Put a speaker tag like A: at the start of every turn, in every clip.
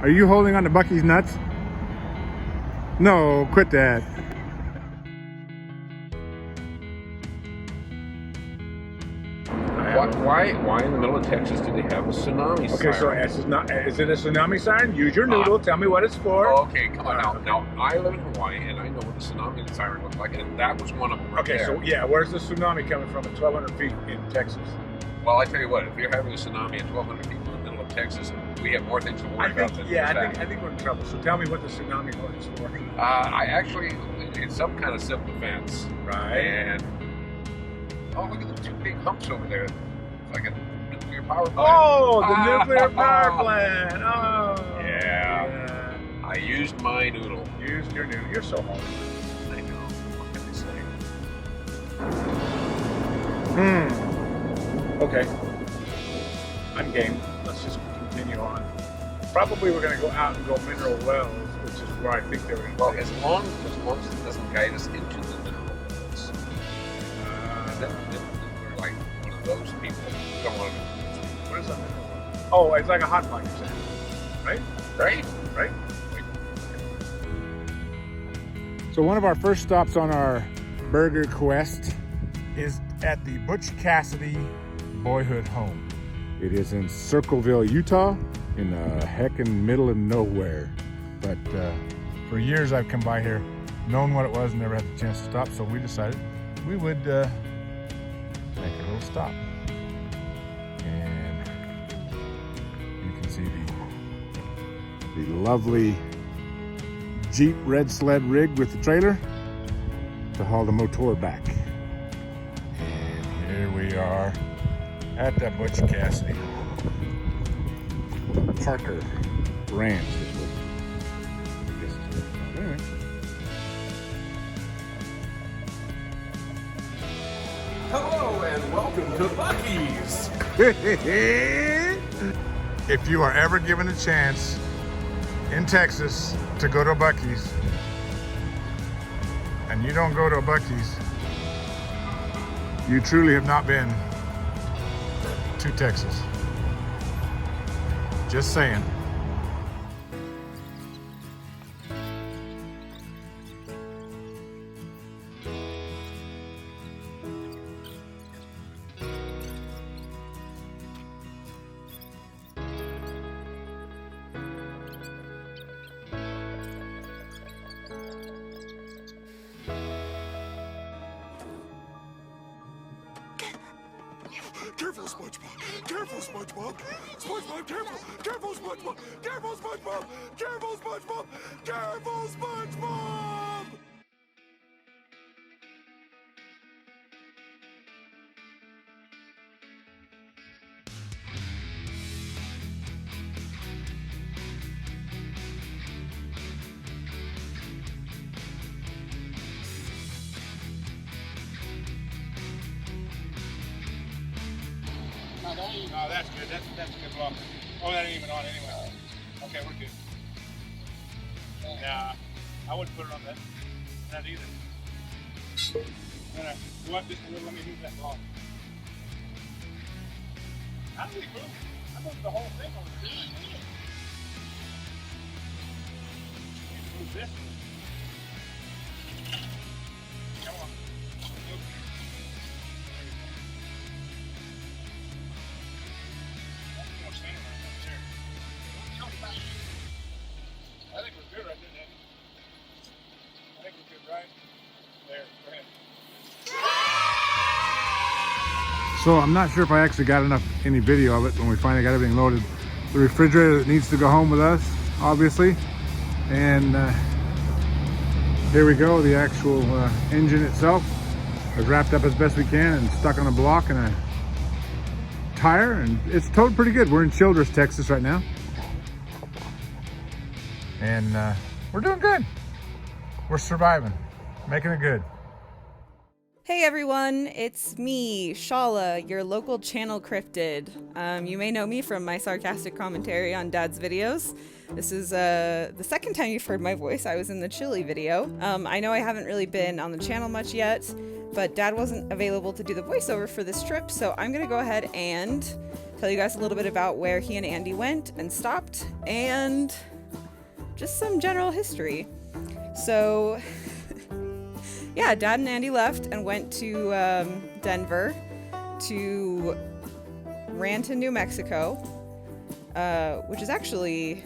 A: Are you holding on to Buc-ee's nuts? No, quit that.
B: Why in the middle of Texas do they have a tsunami siren?
C: Okay, so is it a tsunami siren? Use your noodle. Tell me what it's for.
B: Okay, come on now. Now, I live in Hawaii, and I know what a tsunami siren looks like, and that was one of them right
C: Okay,
B: there.
C: so yeah, where's the tsunami coming from at 1,200 feet in Texas?
B: Well, I tell you what, if you're having a tsunami at 1,200 feet in the middle of Texas, we have more things to worry about than that.
C: I think we're in trouble. So tell me what the tsunami alert is for.
B: It's some kind of civil defense.
C: Right.
B: And, oh, look at the two big humps over there. It's like a nuclear power plant.
C: Oh, the nuclear power plant. Oh.
B: Yeah. I used my noodle.
C: Used your noodle. You're so hard.
B: I know. What can I say?
C: Okay. I'm game. Let's just continue on. Probably we're going to go out and go mineral wells, which is where I think they're going to
B: Well, as long as it doesn't guide us into the mineral wells. Then we're like one of those people who don't want to.
C: What is that mineral well? Oh, it's like a hot pot, you're saying. Right?
B: Right?
C: Right?
A: So one of our first stops on our burger quest is at the Butch Cassidy boyhood home. It is in Circleville, Utah, in the heckin' middle of nowhere. But for years I've come by here, known what it was, never had the chance to stop, so we decided we would make a little stop. And you can see the lovely Jeep red sled rig with the trailer to haul the motor back. And here we are at the Butch Cassidy Parker Ranch. Anyway.
D: Hello and welcome to Buc-ee's.
A: If you are ever given a chance in Texas to go to a Buc-ee's and you don't go to a Buc-ee's, you truly have not been to Texas. Just saying.
D: Careful, SpongeBob! Careful, SpongeBob! SpongeBob, careful! Careful, SpongeBob! Careful, SpongeBob! Careful, SpongeBob! Careful, SpongeBob!
A: Oh, that's good. That's a good block. Oh, that ain't even on anyway. Okay, we're good. Nah, I wouldn't put it on that either. You want just let me move that block. How do we move? I moved the whole thing over here. Move this. Come on. I think we're good right there, Danny. I think we're good right there. Go ahead. So I'm not sure if I actually got any video of it when we finally got everything loaded. The refrigerator that needs to go home with us, obviously. And here we go, the actual engine itself is wrapped up as best we can and stuck on a block and a tire, and it's towed pretty good. We're in Childress, Texas right now. And we're doing good. We're surviving, making it good.
E: Hey everyone, it's me, Shala, your local channel cryptid. You may know me from my sarcastic commentary on Dad's videos. This is the second time you've heard my voice. I was in the Chili video. I know I haven't really been on the channel much yet, but Dad wasn't available to do the voiceover for this trip, so I'm gonna go ahead and tell you guys a little bit about where he and Andy went and stopped, and just some general history. So, yeah, Dad and Andy left and went to Denver to Ranton, New Mexico, which is actually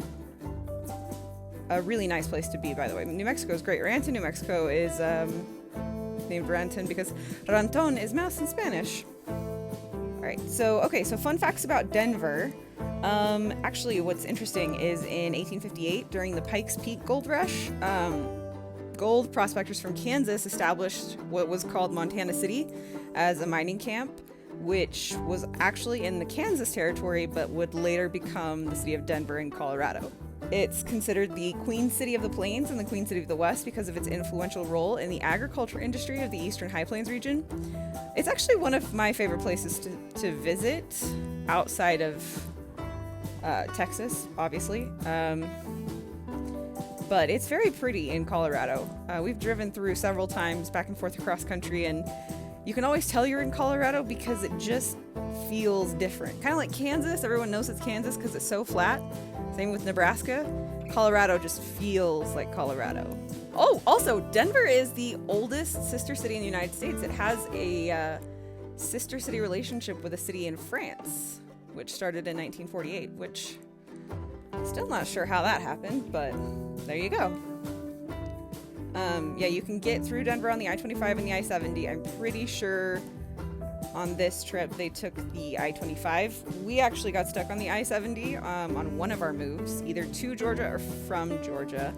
E: a really nice place to be, by the way. New Mexico is great. Ranton, New Mexico is named Ranton because Ranton is mouse in Spanish. All right, so fun facts about Denver. Actually, what's interesting is in 1858, during the Pikes Peak Gold Rush, gold prospectors from Kansas established what was called Montana City as a mining camp, which was actually in the Kansas territory, but would later become the city of Denver in Colorado. It's considered the Queen City of the Plains and the Queen City of the West because of its influential role in the agriculture industry of the Eastern High Plains region. It's actually one of my favorite places to visit outside of Texas, obviously. But it's very pretty in Colorado. We've driven through several times back and forth across country, and you can always tell you're in Colorado because it just feels different. Kind of like Kansas. Everyone knows it's Kansas because it's so flat. Same with Nebraska. Colorado just feels like Colorado. Oh, also, Denver is the oldest sister city in the United States. It has a sister city relationship with a city in France, which started in 1948, which still not sure how that happened, but there you go. Yeah, you can get through Denver on the I-25 and the I-70. I'm pretty sure on this trip they took the I-25. We actually got stuck on the I-70 on one of our moves, either to Georgia or from Georgia,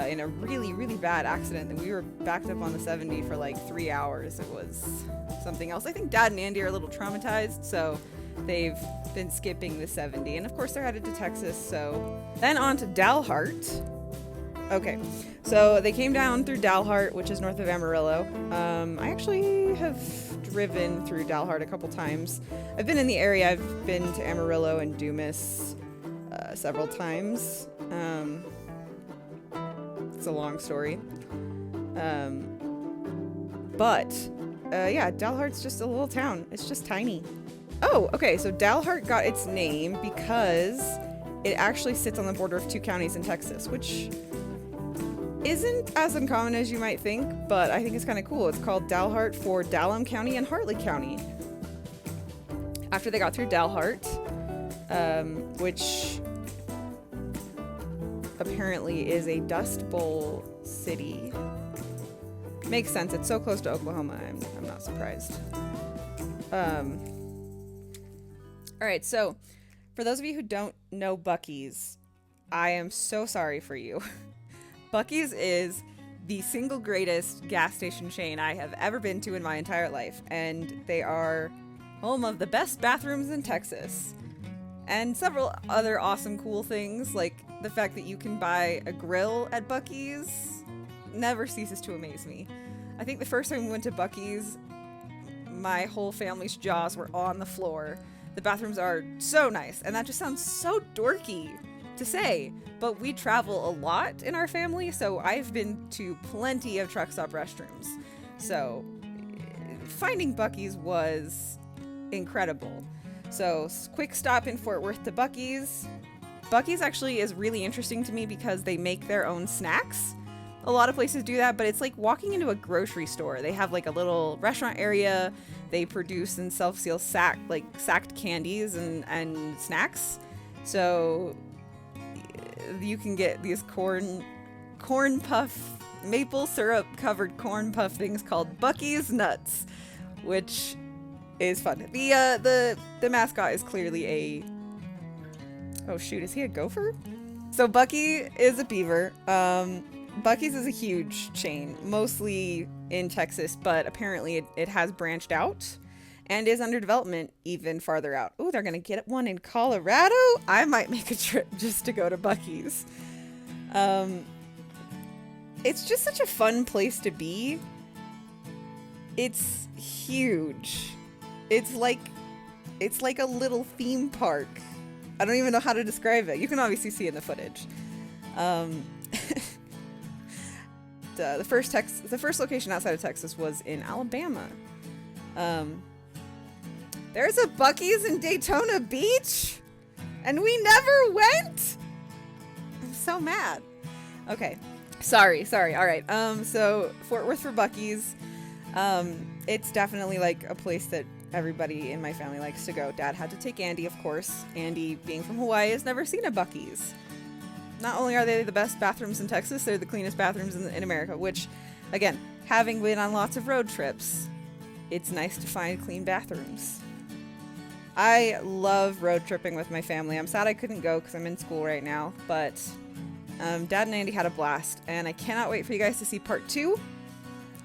E: in a really, really bad accident. And we were backed up on the 70 for like 3 hours. It was something else. I think Dad and Andy are a little traumatized, so they've been skipping the 70. And of course they're headed to Texas, so then on to Dalhart. Okay, so they came down through Dalhart, which is north of Amarillo. I actually have driven through Dalhart a couple times. I've been in the area. I've been to Amarillo and Dumas several times. It's a long story. But Dalhart's just a little town. It's just tiny. Oh, okay, so Dalhart got its name because it actually sits on the border of two counties in Texas, which isn't as uncommon as you might think, but I think it's kind of cool. It's called Dalhart for Dallam County and Hartley County. After they got through Dalhart, which apparently is a Dust Bowl city. Makes sense. It's so close to Oklahoma. I'm not surprised. All right, so for those of you who don't know Buc-ee's, I am so sorry for you. Buc-ee's is the single greatest gas station chain I have ever been to in my entire life, and they are home of the best bathrooms in Texas. And several other awesome cool things, like the fact that you can buy a grill at Buc-ee's never ceases to amaze me. I think the first time we went to Buc-ee's, my whole family's jaws were on the floor. The bathrooms are so nice, and that just sounds so dorky to say, but we travel a lot in our family, so I've been to plenty of truck stop restrooms. So finding Buc-ee's was incredible. So quick stop in Fort Worth to Buc-ee's. Buc-ee's actually is really interesting to me because they make their own snacks. A lot of places do that, but it's like walking into a grocery store. They have like a little restaurant area. They produce and self-seal sacked candies and snacks. So you can get these corn puff, maple syrup covered corn puff things called Buc-ee's Nuts, which is fun. The mascot is clearly a, oh shoot, is he a gopher? So Buc-ee is a beaver. Buc-ee's is a huge chain, mostly in Texas, but apparently it has branched out and is under development even farther out. Oh, they're going to get one in Colorado? I might make a trip just to go to Buc-ee's. It's just such a fun place to be. It's huge. It's like a little theme park. I don't even know how to describe it. You can obviously see in the footage. The first location outside of Texas was in Alabama. There's a Buc-ee's in Daytona Beach, and we never went. I'm so mad. Okay. Sorry. All right. So Fort Worth for Buc-ee's. It's definitely like a place that everybody in my family likes to go. Dad had to take Andy, of course. Andy, being from Hawaii, has never seen a Buc-ee's. Not only are they the best bathrooms in Texas, they're the cleanest bathrooms in America, which, again, having been on lots of road trips, it's nice to find clean bathrooms. I love road tripping with my family. I'm sad I couldn't go because I'm in school right now, but Dad and Andy had a blast, and I cannot wait for you guys to see part 2.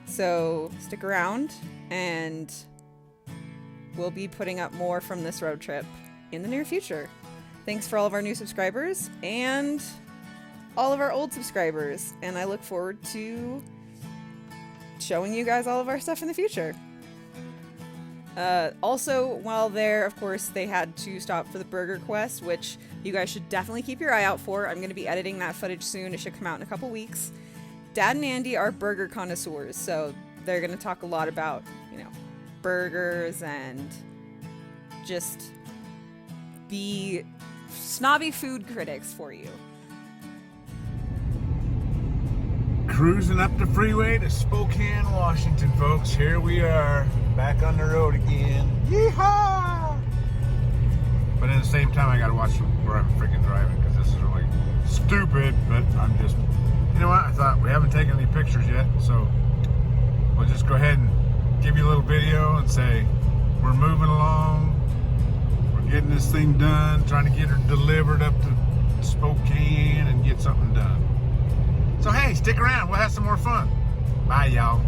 E: So stick around, and we'll be putting up more from this road trip in the near future. Thanks for all of our new subscribers and all of our old subscribers, and I look forward to showing you guys all of our stuff in the future. Also, while there, of course, they had to stop for the burger quest, which you guys should definitely keep your eye out for. I'm going to be editing that footage soon. It should come out in a couple weeks. Dad and Andy are burger connoisseurs, so they're going to talk a lot about, burgers and just be snobby food critics for you.
A: Cruising up the freeway to Spokane, Washington, folks. Here we are, back on the road again. Yeehaw! But at the same time, I gotta watch where I'm freaking driving, because this is really stupid, but I'm just, you know what? I thought we haven't taken any pictures yet, so we'll just go ahead and give you a little video and say we're moving along. We're getting this thing done, trying to get her delivered up to Spokane and get something done. So hey, stick around. We'll have some more fun. Bye, y'all.